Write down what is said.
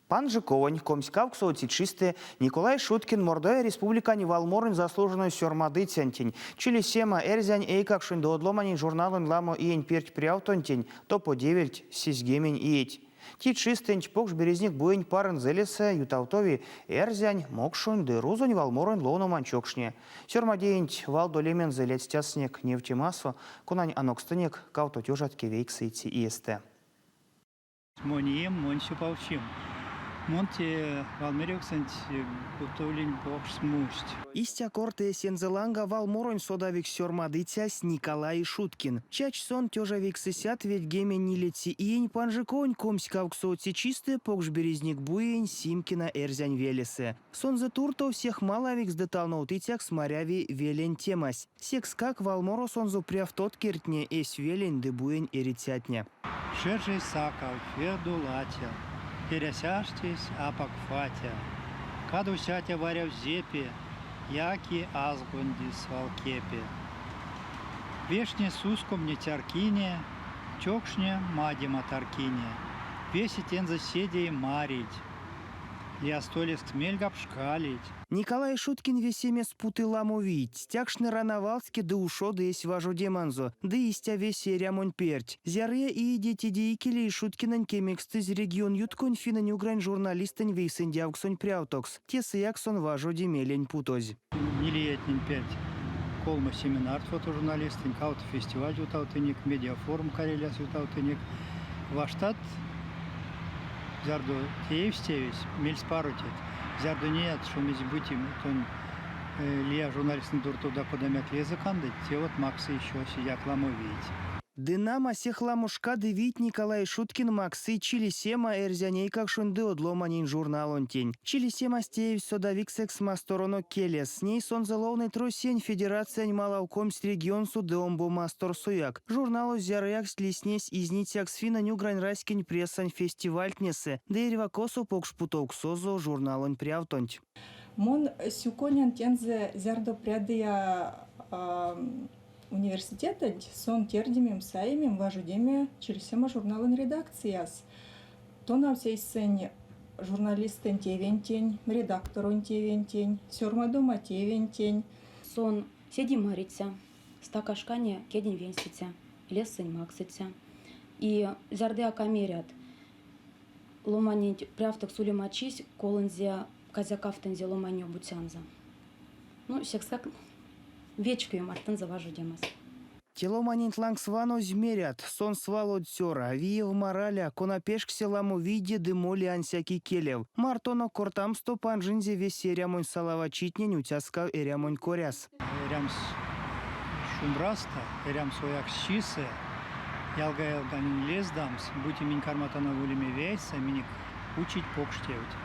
Пан Жиковань, комськав ксоцічисти, Николай Шуткин, мордая республикани Валморын заслуженную сёрмады тянтень. Чили сема эрзянь эйкакшин до одломани журналын ламо иень перть пряутонтень, то по девельть сизгемень иеть. Ти чистенч покш березник буень парын зелесе ютавтови эрзянь мокшун де рузонь Валморын лону манчокшне. Сёрмадеенч валдолемен зелец тяснек нефтемасо, кунань анокстынек каутотюжат кевейксыйти иесте. Монием, монсю повчим. Монте Валмерюксент готовлень бокс мусть. Истя корте сензеланга Валморон содавик сёрмадыцяс Николай Шуткин. Чач сон тёжавик сысят ведь геме нилети иень панжиконь комськав ксоцичисты покш березник буень Симкина эрзянь велесе. Сон за турто всех малавик сдеталноутыцяк смаряви велень темась. Секс как Валморо сонзу пряв тот киртне эсь велень де буень эритятня. Шержей сакал, ферду латя. Пересяштесь, апак фатя. Каду сятя варя в зепе, яки азгунди свалкепе. Вешне суском не тяркине, чокшне мадима таркине. Веситен заседей марить, я столес смельгап шкалить. Николай Шуткин весеме спуты ламовить, тякшны рановалски да ушо да есть важу деманзо, да истя весе рямонь перть. Зяре и дети дейкели и Шуткинань кемекстыз регион ютконь финань угрань журналистань вейсын дявксонь пряутокс, тесы яксон важу демелень путозь. Нилиетнин перть. Колма семинар фотожурналистин, каут фестиваль ютаутыник, медиафорум Карелияс ютаутыник. Ваштат зярду теевстевись, мельспарутет. Зярду нет, что мы будем, тон лия журналистин дурту да подамят языканды, те вот Макса еще сидят ламовить. Дынама сех ламушка дывить Николай Шуткин Максы чили сема эрзяней как шунды одломанин журналон тень. Чили сема стеев содавик секс мастороно келес. С ней сонзеловный тросень федерация малаукомс регион судеомбо мастор суяк. Журналу зяряк слиснесь изнитяк сфина нюгрань раскинь прессань фестиваль тнесе. Дерева косу покшпуток созо журналон прявтонть. Мон сюконян тензе зярдо прядыя университета сон тердимем саимем важудеме через сема журналын редакцияс. То на всей сцене журналистен тевентень, редакторон тевентень, сёрмадома тевентень. Сон седи мариться, стакашкане кедень венстите, лесень максите. И зярдеа камерят, ломанить пряфток сулемачись, колынзе казякафтензе ломанью бутянза. Ну, сексак вечкою мартын заважу демас. Теломанин лангсвано змерят, сон свало дзёра, виев мораля, конапешксе ламу виде дымоли ансяки келев. Мартоно кортам сто панжинзе весе рямонь салава читнень утяскав эрямонь коряс. Рямс шумраста, рямс ояк щисе, ялга ялганин лездамс, будь имень карматана вулиме вейса, миник учить покштевать.